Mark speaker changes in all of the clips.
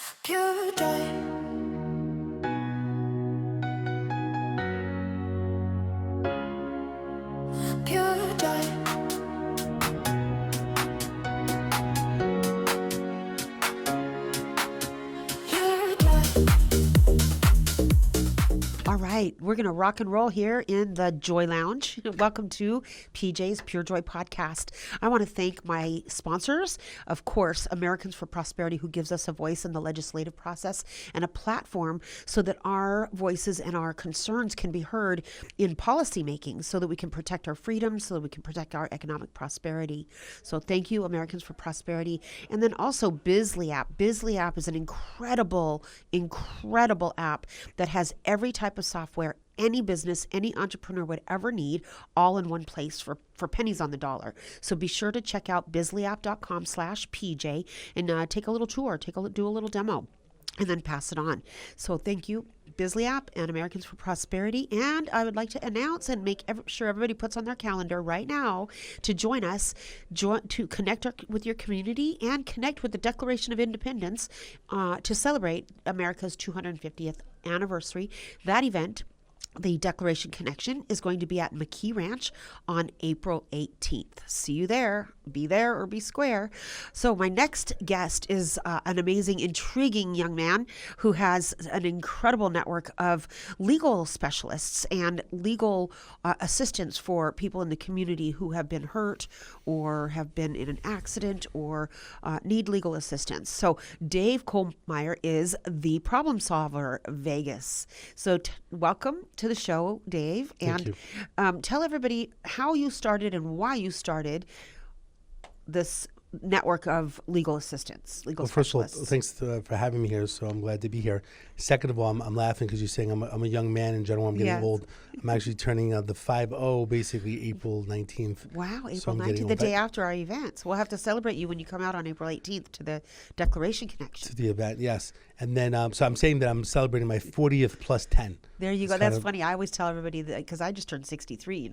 Speaker 1: Pure joy. Pure joy. Pure joy.
Speaker 2: All right, we're going to rock and roll here in the Joy Lounge. Welcome to PJ's Pure Joy Podcast. I want to thank my sponsors, of course, Americans for Prosperity, who gives us a voice in the legislative process and a platform so that our voices and our concerns can be heard in policymaking, so that we can protect our freedoms, so that we can protect our economic prosperity. So thank you, Americans for Prosperity. And then also Bizly app. Bizly app is an incredible app that has every type of software any business, any entrepreneur would ever need, all in one place for pennies on the dollar. So be sure to check out bizlyapp.com/PJ and take a little tour, do a little demo, and then pass it on. So thank you, Bizly app and Americans for Prosperity. And I would like to announce and make sure everybody puts on their calendar right now to join us, to connect with your community and connect with the Declaration of Independence to celebrate America's 250th anniversary. That event, the Declaration Connection, is going to be at McKee Ranch on April 18th. See you there. Be there or be square. So my next guest is an amazing, intriguing young man who has an incredible network of legal specialists and legal assistance for people in the community who have been hurt or have been in an accident or need legal assistance. So Dave Kohlmeier is the problem solver of Vegas. So welcome to the show, Dave.
Speaker 3: Thank
Speaker 2: And tell everybody how you started and why you started this network of legal assistants, legal specialists.
Speaker 3: First of all, thanks for having me here. So I'm glad to be here. Second of all, I'm laughing because you're saying I'm a young man in general. I'm getting old. I'm actually turning the 50, basically April 19th.
Speaker 2: Wow, April
Speaker 3: So I'm
Speaker 2: 19th, the day after our event. So we'll have to celebrate you when you come out on April 18th to the Declaration Connection.
Speaker 3: To the event, yes. And then, so I'm saying that I'm celebrating my 40th plus 10.
Speaker 2: There you go. That's funny. I always tell everybody that because I just turned 63,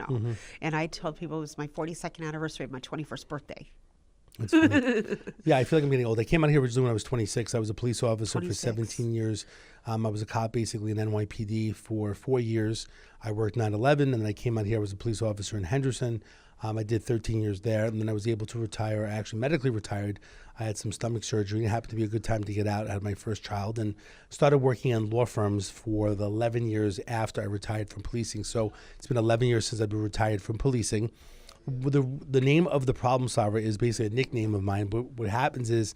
Speaker 2: and I told people it was my 42nd anniversary of my 21st birthday.
Speaker 3: That's funny. Yeah, I feel like I'm getting old. I came out here originally when I was 26. I was a police officer
Speaker 2: 26.
Speaker 3: for 17 years. I was a cop basically in NYPD for 4 years. I worked 9/11, and then I came out here. I was a police officer in Henderson. I did 13 years there, and then I was able to retire. I actually medically retired. I had some stomach surgery. It happened to be a good time to get out. I had my first child and started working in law firms for the 11 years after I retired from policing. So it's been 11 years since I've been retired from policing. The name of the problem solver is basically a nickname of mine, but what happens is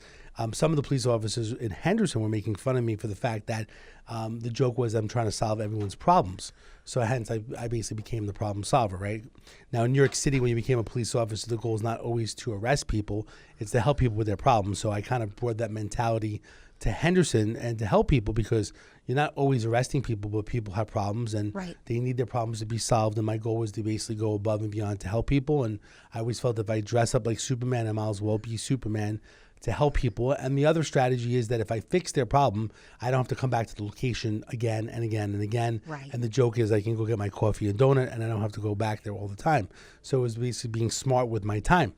Speaker 3: some of the police officers in Henderson were making fun of me for the fact that the joke was I'm trying to solve everyone's problems. So hence I basically became the problem solver, right? Now in New York City, when you became a police officer, the goal is not always to arrest people, it's to help people with their problems. So I kind of brought that mentality to Henderson and to help people because you're not always arresting people, but people have problems and they need their problems to be solved. And my goal was to basically go above and beyond to help people. And I always felt if I dress up like Superman, I might as well be Superman to help people. And the other strategy is that if I fix their problem, I don't have to come back to the location again and again and again.
Speaker 2: Right.
Speaker 3: And the joke is I can go get my coffee and donut and I don't have to go back there all the time. So it was basically being smart with my time.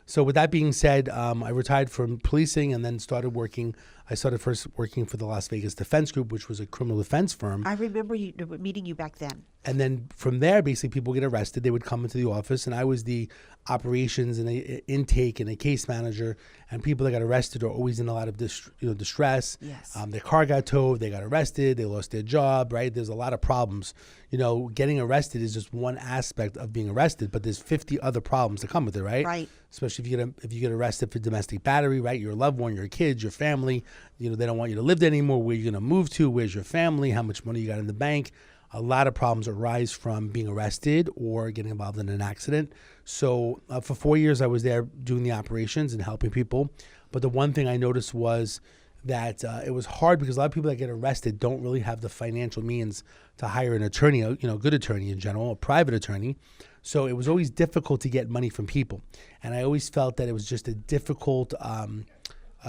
Speaker 3: So with that being said, I retired from policing and then started working. I started first working for the Las Vegas Defense Group, which was a criminal defense firm.
Speaker 2: I remember meeting you back then.
Speaker 3: And then from there, basically, people get arrested. They would come into the office, and I was the operations and the intake and a case manager. And people that got arrested are always in a lot of distress.
Speaker 2: Yes.
Speaker 3: Their car got towed. They got arrested. They lost their job. Right? There's a lot of problems. Getting arrested is just one aspect of being arrested, but there's 50 other problems that come with it. Right.
Speaker 2: Right.
Speaker 3: Especially if you get arrested for domestic battery. Right. Your loved one, your kids, your family. They don't want you to live there anymore. Where you're going to move to? Where's your family? How much money you got in the bank? A lot of problems arise from being arrested or getting involved in an accident. So for 4 years, I was there doing the operations and helping people. But the one thing I noticed was that it was hard because a lot of people that get arrested don't really have the financial means to hire an attorney, a good attorney in general, a private attorney. So it was always difficult to get money from people. And I always felt that it was just a difficult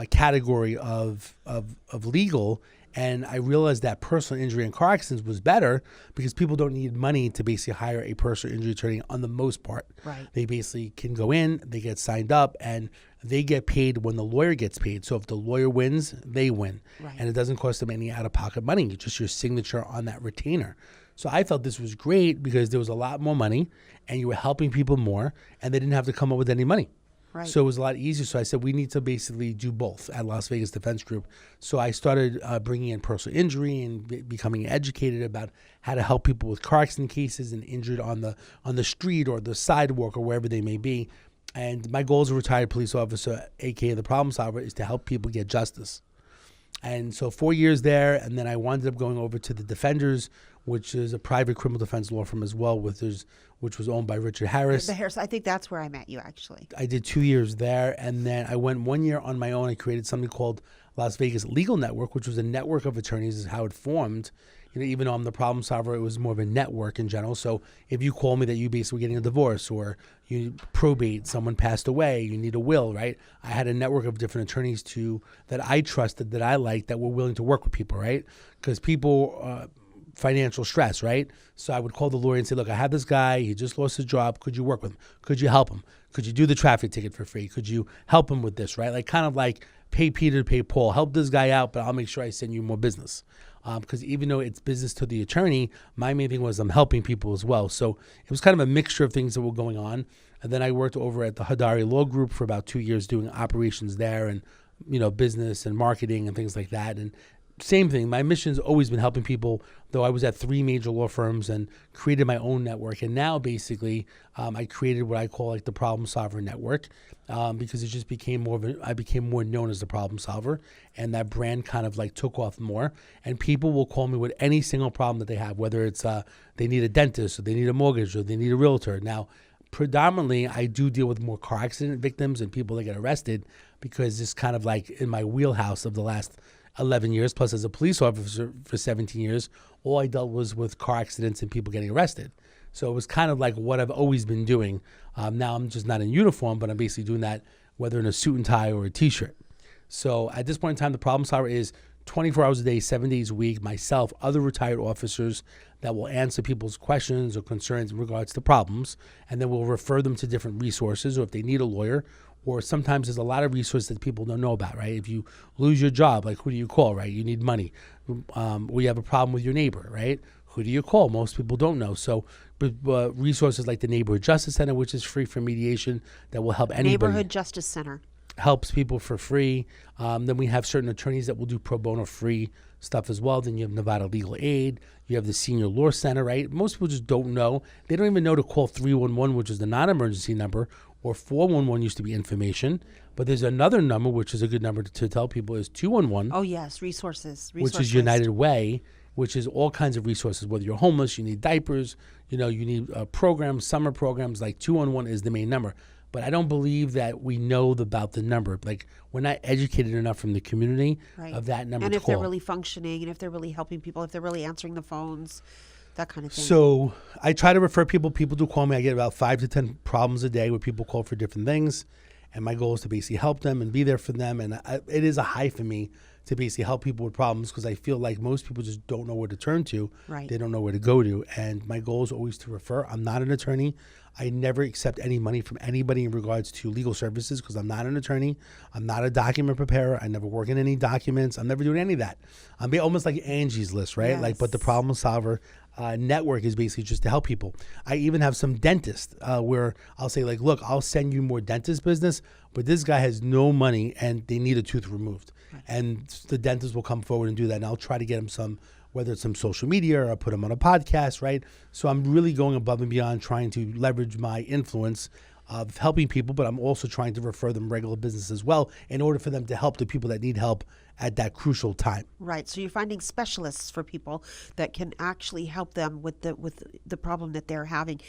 Speaker 3: category of legal. And I realized that personal injury and car accidents was better because people don't need money to basically hire a personal injury attorney on the most part.
Speaker 2: Right.
Speaker 3: They basically can go in, they get signed up, and they get paid when the lawyer gets paid. So if the lawyer wins, they win.
Speaker 2: Right.
Speaker 3: And it doesn't cost them any out-of-pocket money. It's just your signature on that retainer. So I felt this was great because there was a lot more money and you were helping people more and they didn't have to come up with any money.
Speaker 2: Right.
Speaker 3: So it was a lot easier. So I said, we need to basically do both at Las Vegas Defense Group. So I started bringing in personal injury and becoming educated about how to help people with car accident cases and injured on the street or the sidewalk or wherever they may be. And my goal as a retired police officer, aka the problem solver, is to help people get justice. And so 4 years there, and then I wound up going over to the Defenders, which is a private criminal defense law firm as well, which was owned by Richard Harris.
Speaker 2: The Harris. I think that's where I met you, actually.
Speaker 3: I did 2 years there, and then I went 1 year on my own. I created something called Las Vegas Legal Network, which was a network of attorneys, is how it formed. You know, even though I'm the problem solver, it was more of a network in general. So if you call me that you basically getting a divorce or you probate, someone passed away, you need a will, right? I had a network of different attorneys that I trusted, that I liked, that were willing to work with people, right? Because people, financial stress, right? So I would call the lawyer and say, look, I have this guy, he just lost his job. Could you work with him? Could you help him? Could you do the traffic ticket for free? Could you help him with this, right? Like kind of like pay Peter to pay Paul. Help this guy out, but I'll make sure I send you more business. Because even though it's business to the attorney, my main thing was I'm helping people as well. So it was kind of a mixture of things that were going on. And then I worked over at the Hadari Law Group for about 2 years doing operations there and, business and marketing and things like that. And same thing. My mission's always been helping people, though I was at 3 major law firms and created my own network. And now basically I created what I call like the problem solver network because it just became I became more known as the problem solver, and that brand kind of like took off more. And people will call me with any single problem that they have, whether it's they need a dentist or they need a mortgage or they need a realtor. Now, predominantly, I do deal with more car accident victims and people that get arrested because it's kind of like in my wheelhouse of the last 11 years, plus as a police officer for 17 years, all I dealt was with car accidents and people getting arrested. So it was kind of like what I've always been doing. Now I'm just not in uniform, but I'm basically doing that whether in a suit and tie or a T-shirt. So at this point in time, the problem solver is 24 hours a day, 7 days a week, myself, other retired officers that will answer people's questions or concerns in regards to problems, and then we'll refer them to different resources, or if they need a lawyer, or sometimes there's a lot of resources that people don't know about, right? If you lose your job, like who do you call, right? You need money. Or you have a problem with your neighbor, right? Who do you call? Most people don't know. So resources like the Neighborhood Justice Center, which is free for mediation, that will help anybody.
Speaker 2: Neighborhood Justice Center.
Speaker 3: Helps people for free. Then we have certain attorneys that will do pro bono free stuff as well. Then you have Nevada Legal Aid. You have the Senior Law Center, right? Most people just don't know. They don't even know to call 311, which is the non-emergency number, or 411 used to be information. But there's another number, which is a good number to tell people, is 211.
Speaker 2: Oh, yes, resources.
Speaker 3: Which is United Way, which is all kinds of resources. Whether you're homeless, you need diapers, you need programs, summer programs, like 211 is the main number. But I don't believe that we know about the number. Like, we're not educated enough from the community of that number
Speaker 2: and
Speaker 3: to
Speaker 2: if
Speaker 3: call.
Speaker 2: they're really functioning, and if they're really helping people, if they're really answering the phones, that kind of thing.
Speaker 3: So I try to refer people. People do call me. I get about 5 to 10 problems a day where people call for different things. And my goal is to basically help them and be there for them. And it is a high for me to basically help people with problems because I feel like most people just don't know where to turn to.
Speaker 2: Right.
Speaker 3: They don't know where to go to. And my goal is always to refer. I'm not an attorney. I never accept any money from anybody in regards to legal services because I'm not an attorney. I'm not a document preparer. I never work in any documents. I'm never doing any of that. I'm almost like Angie's List, right?
Speaker 2: Yes.
Speaker 3: Like, but the problem solver network is basically just to help people. I even have some dentists where I'll say, like, look, I'll send you more dentist business, but this guy has no money and they need a tooth removed. Right. And the dentist will come forward and do that. And I'll try to get him some, whether it's some social media or I'll put him on a podcast, right? So I'm really going above and beyond trying to leverage my influence of helping people, but I'm also trying to refer them regular business as well in order for them to help the people that need help at that crucial time.
Speaker 2: Right. So you're finding specialists for people that can actually help them with the problem that they're having.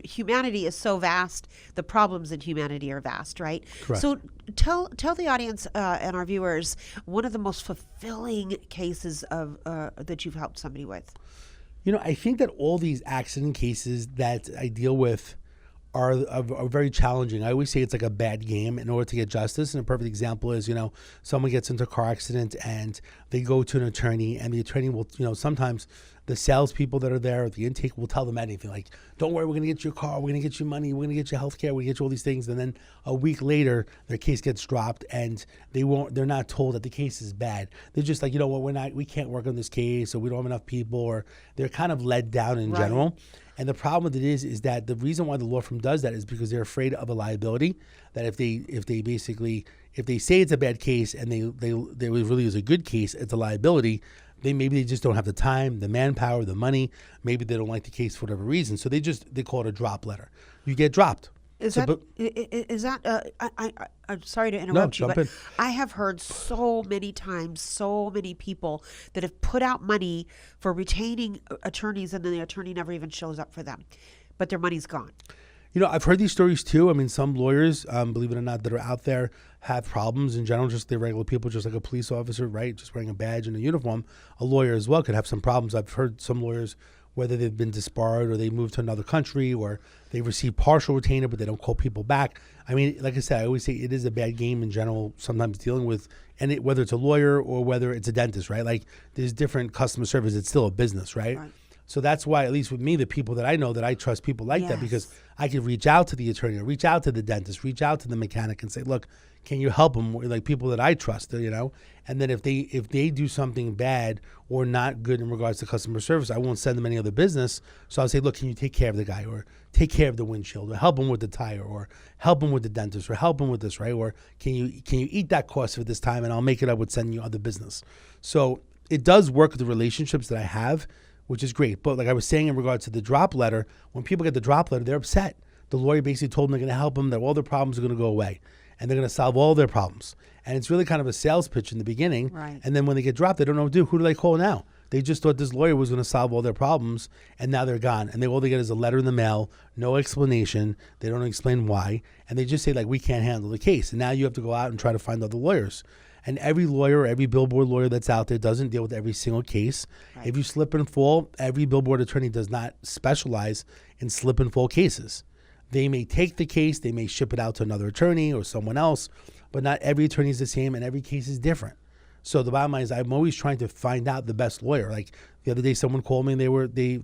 Speaker 2: Humanity is so vast. The problems in humanity are vast, right?
Speaker 3: Correct.
Speaker 2: So tell the audience and our viewers one of the most fulfilling cases of that you've helped somebody with.
Speaker 3: I think that all these accident cases that I deal with are very challenging. I always say it's like a bad game in order to get justice. And a perfect example is, someone gets into a car accident and they go to an attorney, and the attorney will, sometimes the salespeople that are there at the intake will tell them anything like, don't worry, we're going to get you a car, we're going to get you money, we're going to get you health care, we're going to get you all these things. And then a week later, their case gets dropped and they're not told that the case is bad. They're just like, we can't work on this case, or we don't have enough people, or they're kind of let down in general. And the problem with it is that the reason why the law firm does that is because they're afraid of a liability. That if they say it's a bad case and they really is a good case, it's a liability. Maybe they just don't have the time, the manpower, the money. Maybe they don't like the case for whatever reason. So they call it a drop letter. You get dropped.
Speaker 2: I'm sorry to interrupt you,
Speaker 3: jump
Speaker 2: but
Speaker 3: in.
Speaker 2: I have heard so many times, so many people that have put out money for retaining attorneys, and then the attorney never even shows up for them, but their money's gone.
Speaker 3: I've heard these stories too. I mean, some lawyers, believe it or not, that are out there have problems in general, just they're regular people, just like a police officer, right? Just wearing a badge and a uniform. A lawyer as well could have some problems. I've heard some lawyers, whether they've been disbarred or they moved to another country or they receive partial retainer, but they don't call people back. I mean, like I said, I always say it is a bad game in general, sometimes dealing with, whether it's a lawyer or whether it's a dentist, right? Like there's different customer service. It's still a business, right? So that's why, at least with me, the people that I know, that I trust people like that, because I can reach out to the attorney, or reach out to the dentist, reach out to the mechanic and say, look, can you help them? Like people that I trust, and then if they do something bad or not good in regards to customer service, I won't send them any other business. So I'll say, look, can you take care of the guy, or take care of the windshield, or help him with the tire, or help him with the dentist, or help him with this, right? Or can you eat that cost for this time, and I'll make it up with sending you other business. So it does work with the relationships that I have, which is great. But like I was saying in regards to the drop letter, when people get the drop letter, they're upset. The lawyer basically told them they're going to help them, that all their problems are going to go away, and they're going to solve all their problems. And it's really kind of a sales pitch in the beginning.
Speaker 2: Right. And
Speaker 3: then when they get dropped, they don't know what to do. Who do they call now? They just thought this lawyer was going to solve all their problems, and now they're gone. And all they get is a letter in the mail, no explanation. They don't explain why. And they just say, like, we can't handle the case. And now you have to go out and try to find other lawyers. And every lawyer, every billboard lawyer that's out there doesn't deal with every single case. Right. If you slip and fall, every billboard attorney does not specialize in slip and fall cases. They may take the case, they may ship it out to another attorney or someone else, but not every attorney is the same, and every case is different. So the bottom line is, I'm always trying to find out the best lawyer. Like the other day, someone called me and they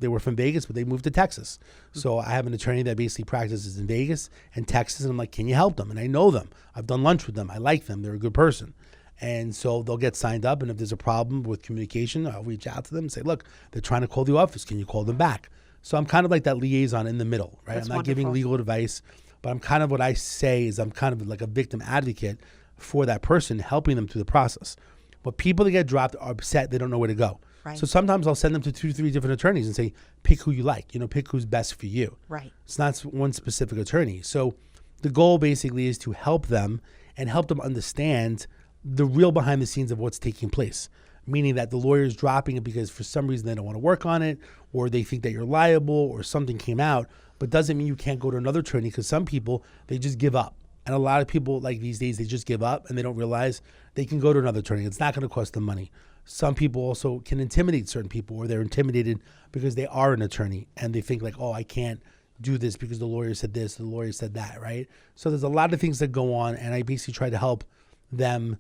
Speaker 3: were from Vegas, but they moved to Texas. So I have an attorney that basically practices in Vegas and Texas, and I'm like, can you help them? And I know them. I've done lunch with them. I like them. They're a good person. And so they'll get signed up, and if there's a problem with communication, I'll reach out to them and say, look, they're trying to call the office. Can you call them back? So I'm kind of like that liaison in the middle, right?
Speaker 2: That's
Speaker 3: I'm not
Speaker 2: wonderful.
Speaker 3: giving legal advice, but I'm kind of, what I say is I'm kind of like a victim advocate for that person, helping them through the process. But people that get dropped are upset. They don't know where to go.
Speaker 2: Right.
Speaker 3: So sometimes I'll send them to 2-3 different attorneys and say, pick who you like, pick who's best for you.
Speaker 2: Right.
Speaker 3: It's not one specific attorney. So the goal basically is to help them and help them understand the real behind the scenes of what's taking place, meaning that the lawyer is dropping it because for some reason they don't want to work on it, or they think that you're liable, or something came out, but doesn't mean you can't go to another attorney, because some people, they just give up. And a lot of people, like these days, they just give up and they don't realize they can go to another attorney. It's not going to cost them money. Some people also can intimidate certain people, or they're intimidated because they are an attorney and they think like, oh, I can't do this because the lawyer said this, the lawyer said that, right? So there's a lot of things that go on, and I basically try to help them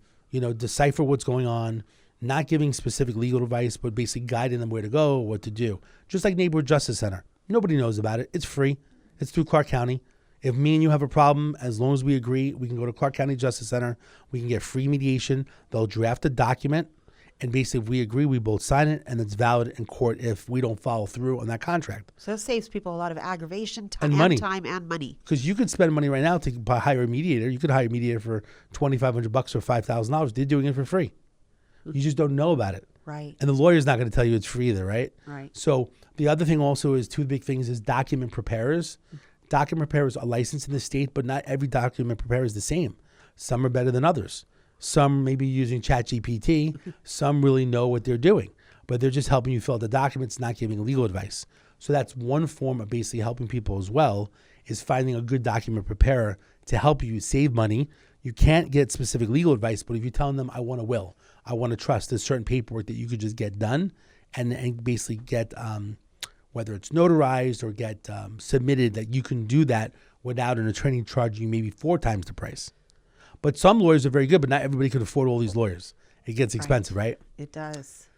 Speaker 3: decipher what's going on, not giving specific legal advice, but basically guiding them where to go, what to do. Just like Neighborhood Justice Center. Nobody knows about it. It's free. It's through Clark County. If me and you have a problem, as long as we agree, we can go to Clark County Justice Center. We can get free mediation. They'll draft a document, and basically if we agree, we both sign it, and it's valid in court if we don't follow through on that contract.
Speaker 2: So that saves people a lot of aggravation, time and money.
Speaker 3: Because you could spend money right now to hire a mediator. You could hire a mediator for $2,500 or $5,000. They're doing it for free. You just don't know about it.
Speaker 2: Right.
Speaker 3: And the lawyer's not going to tell you it's free either, right?
Speaker 2: Right.
Speaker 3: So the other thing also is, two big things is document preparers. Document preparers are licensed in the state, but not every document preparer is the same. Some are better than others. Some may be using ChatGPT. Some really know what they're doing, but they're just helping you fill out the documents, not giving legal advice. So that's one form of basically helping people as well, is finding a good document preparer to help you save money. You can't get specific legal advice, but if you're telling them, I want a will, I want to trust, there's certain paperwork that you could just get done and basically get whether it's notarized or get submitted, that you can do that without an attorney charging you maybe 4 times the price. But some lawyers are very good, but not everybody could afford all these lawyers. It gets expensive, right?
Speaker 2: It does.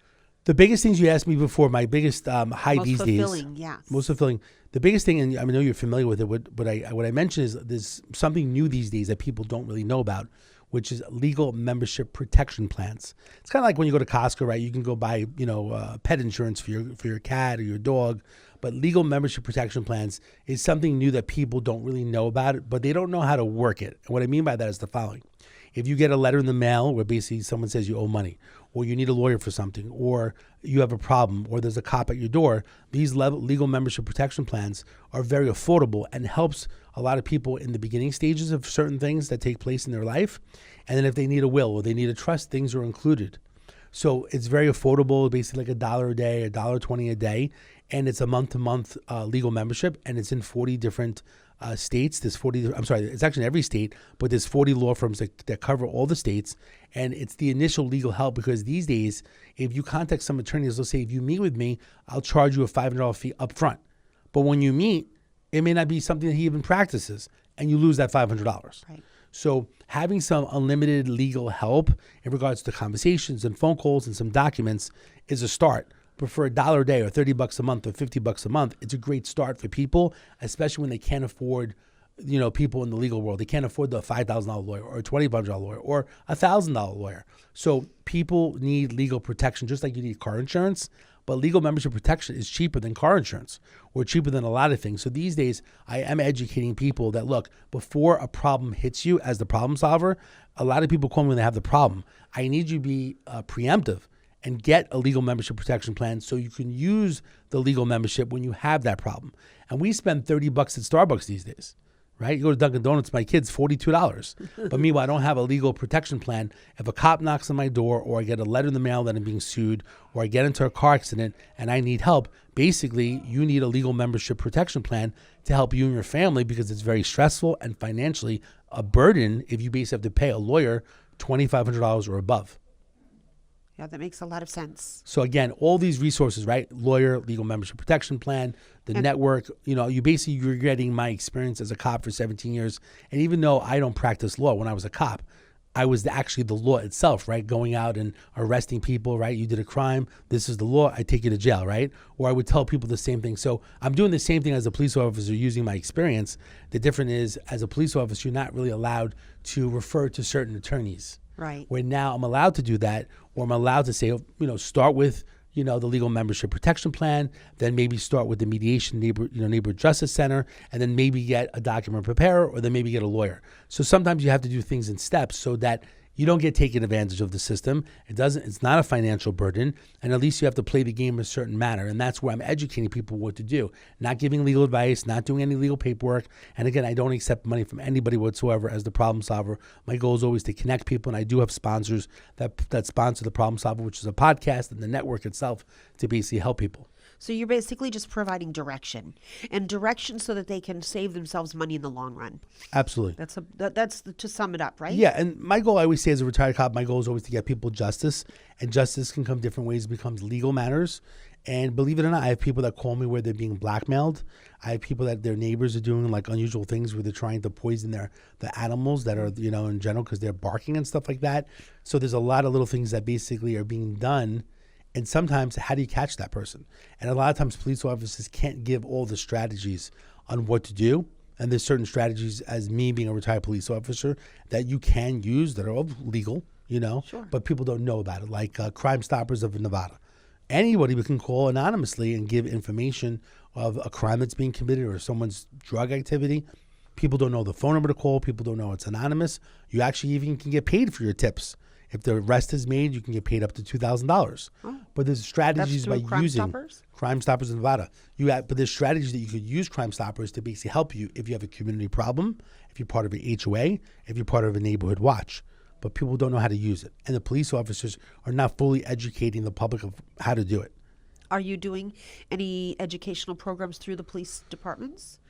Speaker 3: The biggest things you asked me before, my biggest high these days.
Speaker 2: Most fulfilling, yes.
Speaker 3: Most fulfilling. The biggest thing, and I know you're familiar with it, what I mentioned is there's something new these days that people don't really know about, which is legal membership protection plans. It's kind of like when you go to Costco, right? You can go buy, pet insurance for your cat or your dog, but legal membership protection plans is something new that people don't really know about it, but they don't know how to work it. And what I mean by that is the following. If you get a letter in the mail where basically someone says you owe money, or you need a lawyer for something, or you have a problem, or there's a cop at your door, these legal membership protection plans are very affordable and helps a lot of people in the beginning stages of certain things that take place in their life. And then if they need a will or they need a trust, things are included. So it's very affordable, basically like $1 a day, $1.20 a day. And it's a month-to-month legal membership, and it's in 40 different states. It's actually in every state, but there's 40 law firms that cover all the states. And it's the initial legal help, because these days, if you contact some attorneys, they'll say, if you meet with me, I'll charge you a $500 fee up front. But when you meet, it may not be something that he even practices, and you lose that $500.
Speaker 2: Right.
Speaker 3: So having some unlimited legal help in regards to conversations and phone calls and some documents is a start. But for $1 a day or $30 a month or $50 a month, it's a great start for people, especially when they can't afford, people in the legal world. They can't afford the $5,000 lawyer or $2,500 lawyer or $1,000 lawyer. So people need legal protection, just like you need car insurance. But legal membership protection is cheaper than car insurance, or cheaper than a lot of things. So these days, I am educating people that, look, before a problem hits you as the problem solver, a lot of people call me when they have the problem. I need you to be preemptive and get a legal membership protection plan so you can use the legal membership when you have that problem. And we spend $30 at Starbucks these days, right? You go to Dunkin' Donuts, my kid's $42. But meanwhile, I don't have a legal protection plan. If a cop knocks on my door, or I get a letter in the mail that I'm being sued, or I get into a car accident and I need help, basically you need a legal membership protection plan to help you and your family, because it's very stressful and financially a burden if you basically have to pay a lawyer $2,500 or above.
Speaker 2: Yeah, that makes a lot of sense.
Speaker 3: So again, all these resources, right? Lawyer, legal membership protection plan, the network, you're getting my experience as a cop for 17 years. And even though I don't practice law, when I was a cop, I was actually the law itself, right? Going out and arresting people, right? You did a crime. This is the law. I take you to jail, right? Or I would tell people the same thing. So I'm doing the same thing as a police officer using my experience. The difference is, as a police officer, you're not really allowed to refer to certain attorneys.
Speaker 2: Right.
Speaker 3: Where now I'm allowed to do that, or I'm allowed to say, start with, the legal membership protection plan, then maybe start with the mediation neighborhood justice center, and then maybe get a document preparer, or then maybe get a lawyer. So sometimes you have to do things in steps so that you don't get taken advantage of the system. It's not a financial burden, and at least you have to play the game in a certain manner. And that's where I'm educating people what to do, not giving legal advice, not doing any legal paperwork. And again, I don't accept money from anybody whatsoever as the problem solver. My goal is always to connect people, and I do have sponsors that sponsor the Problem Solver, which is a podcast, and the network itself to basically help people.
Speaker 2: So you're basically just providing direction so that they can save themselves money in the long run.
Speaker 3: Absolutely.
Speaker 2: That's to sum it up, right?
Speaker 3: Yeah, and my goal, I always say as a retired cop, my goal is always to get people justice, and justice can come different ways. It becomes legal matters. And believe it or not, I have people that call me where they're being blackmailed. I have people that their neighbors are doing like unusual things where they're trying to poison the animals that are, in general, because they're barking and stuff like that. So there's a lot of little things that basically are being done. And sometimes, how do you catch that person? And a lot of times police officers can't give all the strategies on what to do. And there's certain strategies, as me being a retired police officer, that you can use that are all legal,
Speaker 2: Sure.
Speaker 3: But people don't know about it, like Crime Stoppers of Nevada. Anybody can call anonymously and give information of a crime that's being committed or someone's drug activity. People don't know the phone number to call. People don't know it's anonymous. You actually even can get paid for your tips. If the arrest is made, you can get paid up to $2,000. Oh. But there's strategies by using Crime Stoppers in Nevada. But there's strategies that you could use Crime Stoppers to basically help you if you have a community problem, if you're part of an HOA, if you're part of a neighborhood watch. But people don't know how to use it. And the police officers are not fully educating the public of how to do it.
Speaker 2: Are you doing any educational programs through the police departments?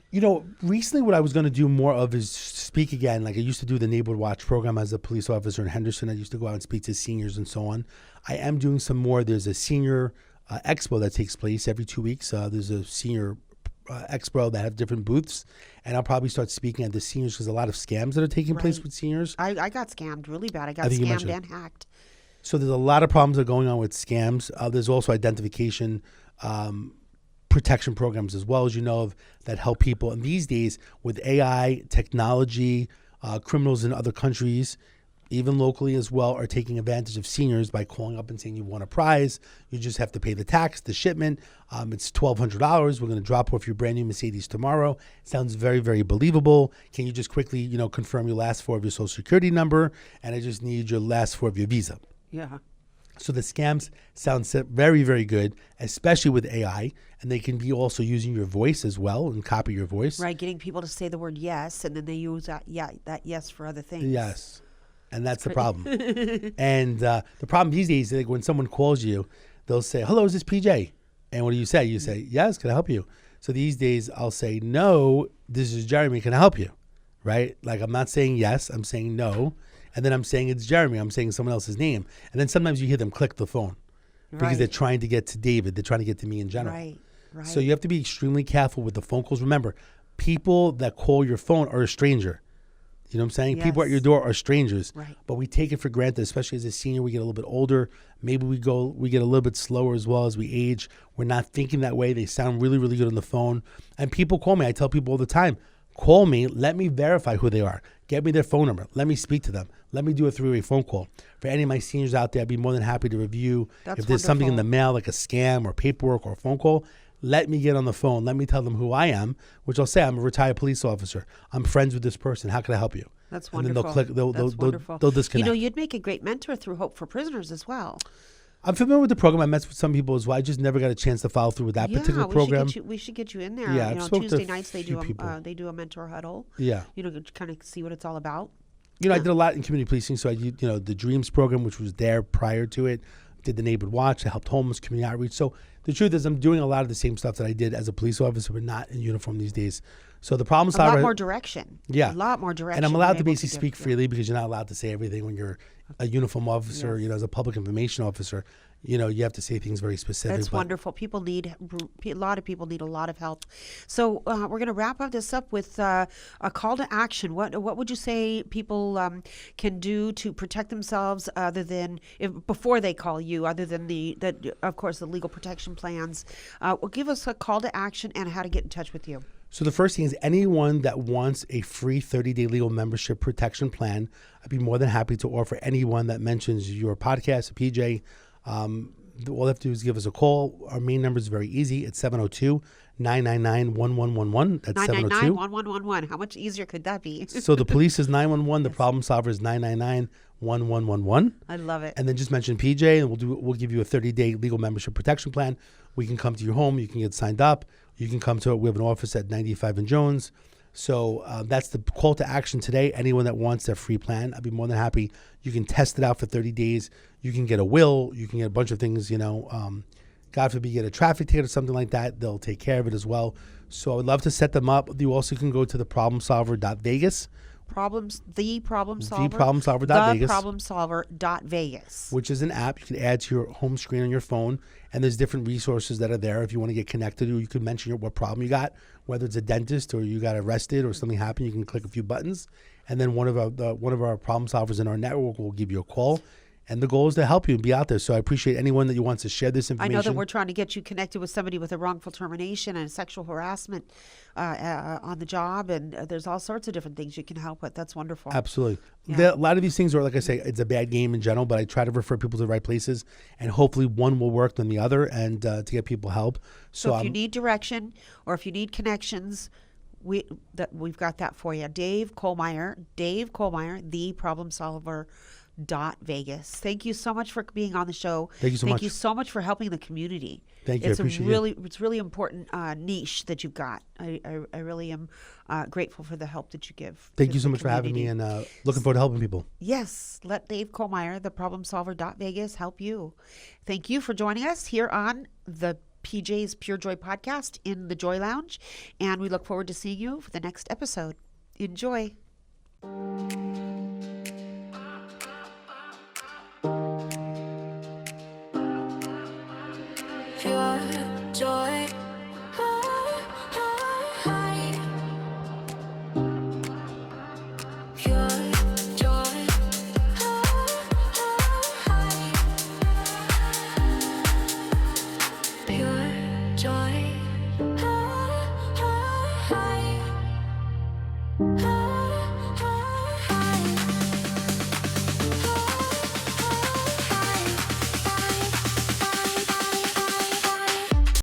Speaker 3: Recently what I was going to do more of is speak again. Like I used to do the Neighborhood Watch program as a police officer in Henderson. I used to go out and speak to seniors and so on. I am doing some more. There's a senior expo that takes place every 2 weeks. There's a senior expo that have different booths, and I'll probably start speaking at the seniors because a lot of scams that are taking place with seniors.
Speaker 2: I got scammed really bad. I got
Speaker 3: think you
Speaker 2: scammed
Speaker 3: mentioned
Speaker 2: and hacked.
Speaker 3: So there's a lot of problems that are going on with scams. There's also identification protection programs as well, as you know, that help people. And these days with AI, technology, criminals in other countries, even locally as well, are taking advantage of seniors by calling up and saying you won a prize. You just have to pay the tax, the shipment. It's $1,200. We're going to drop off your brand new Mercedes tomorrow. Sounds very, very believable. Can you just quickly, confirm your last four of your social security number? And I just need your last four of your visa.
Speaker 2: Yeah.
Speaker 3: So the scams sound very, very good, especially with AI. And they can be also using your voice as well and copy your voice.
Speaker 2: Right. Getting people to say the word yes, and then they use that yes for other things.
Speaker 3: Yes. And that's the problem. And the problem these days is like when someone calls you, they'll say, hello, is this PJ? And what do you say? You say, yes, can I help you? So these days I'll say, no, this is Jeremy, can I help you? Right? Like I'm not saying yes, I'm saying no. And then I'm saying it's Jeremy, I'm saying someone else's name. And then sometimes you hear them click the phone because they're trying to get to David. They're trying to get to me in general.
Speaker 2: Right.
Speaker 3: So you have to be extremely careful with the phone calls. Remember, people that call your phone are a stranger. You know what I'm saying?
Speaker 2: Yes.
Speaker 3: People at your door are strangers.
Speaker 2: Right.
Speaker 3: But we take it for granted, especially as a senior. We get a little bit older. Maybe we get a little bit slower as well as we age. We're not thinking that way. They sound really, really good on the phone. And people call me. I tell people all the time, call me. Let me verify who they are. Get me their phone number. Let me speak to them. Let me do a three-way phone call. For any of my seniors out there, I'd be more than happy to review.
Speaker 2: That's
Speaker 3: if there's something in the
Speaker 2: wonderful.
Speaker 3: mail, like a scam or paperwork or a phone call, let me get on the phone. Let me tell them who I am, which I'll say I'm a retired police officer. I'm friends with this person. How can I help you?
Speaker 2: That's
Speaker 3: And then
Speaker 2: wonderful.
Speaker 3: they'll
Speaker 2: Wonderful.
Speaker 3: they'll disconnect.
Speaker 2: You'd make a great mentor through Hope for Prisoners as well.
Speaker 3: I'm familiar with the program. I met with some people as well. I just never got a chance to follow through with that particular program.
Speaker 2: We should get you in there.
Speaker 3: Yeah, I've spoke to
Speaker 2: Tuesday
Speaker 3: a
Speaker 2: nights they
Speaker 3: few
Speaker 2: do
Speaker 3: people.
Speaker 2: they do a mentor huddle.
Speaker 3: Yeah.
Speaker 2: To kind of see what it's all about.
Speaker 3: I did a lot in community policing. So I did, the Dreams program, which was there prior to it. Did the Neighborhood Watch. I helped homeless, community outreach. So the truth is I'm doing a lot of the same stuff that I did as a police officer, but not in uniform these days. So the problem
Speaker 2: A
Speaker 3: solver.
Speaker 2: lot more direction.
Speaker 3: Yeah.
Speaker 2: A lot more direction.
Speaker 3: And I'm allowed to
Speaker 2: We're able
Speaker 3: basically
Speaker 2: give.
Speaker 3: speak freely because you're not allowed to say everything when you're a uniform officer, as a public information officer. You have to say things very specific.
Speaker 2: That's wonderful. A lot of people need a lot of help. So we're going to wrap up this up with a call to action. What would you say people can do to protect themselves other than before they call you, other than of course, the legal protection plans? Give us a call to action and how to get in touch with you.
Speaker 3: So the first thing is anyone that wants a free 30-day legal membership protection plan, I'd be more than happy to offer anyone that mentions your podcast, PJ. All they have to do is give us a call. Our main number is very easy. It's 702-999-1111. That's
Speaker 2: 999-1111. How much easier could that be?
Speaker 3: So the police is 911. The problem solver is 999-1111.
Speaker 2: I love it.
Speaker 3: And then just mention PJ, and we'll give you a 30-day legal membership protection plan. We can come to your home. You can get signed up. You can come to it. We have an office at 95 and Jones. So that's the call to action today. Anyone that wants their free plan, I'd be more than happy. You can test it out for 30 days. You can get a will. You can get a bunch of things, God forbid you get a traffic ticket or something like that. They'll take care of it as well. So I would love to set them up. You also can go to the problemsolver.vegas.
Speaker 2: TheProblemSolver.Vegas. TheProblemSolver.Vegas.
Speaker 3: Which is an app you can add to your home screen on your phone. And there's different resources that are there if you want to get connected, or you can mention what problem you got, whether it's a dentist or you got arrested or something happened. You can click a few buttons, and then one of our problem solvers in our network will give you a call. And the goal is to help you and be out there. So I appreciate anyone that wants to share this information.
Speaker 2: I know that we're trying to get you connected with somebody with a wrongful termination and sexual harassment on the job. And there's all sorts of different things you can help with. That's wonderful.
Speaker 3: Absolutely.
Speaker 2: Yeah.
Speaker 3: A lot of these things are, like I say, it's a bad game in general, but I try to refer people to the right places. And hopefully one will work than the other and to get people help.
Speaker 2: So if you need direction or if you need connections, we've got that for you. Dave Kohlmeier, the problem solver. Vegas. Thank you so much for being on the show.
Speaker 3: Thank you so much.
Speaker 2: Thank you so much for helping the community.
Speaker 3: Thank you. I appreciate it.
Speaker 2: It's really important niche that you've got. I really am grateful for the help that you give.
Speaker 3: Thank you so much for having me, and looking forward to helping people.
Speaker 2: Yes. Let Dave Kohlmeier, the problem solver Vegas, help you. Thank you for joining us here on the PJ's Pure Joy podcast in the Joy Lounge, and we look forward to seeing you for the next episode. Enjoy.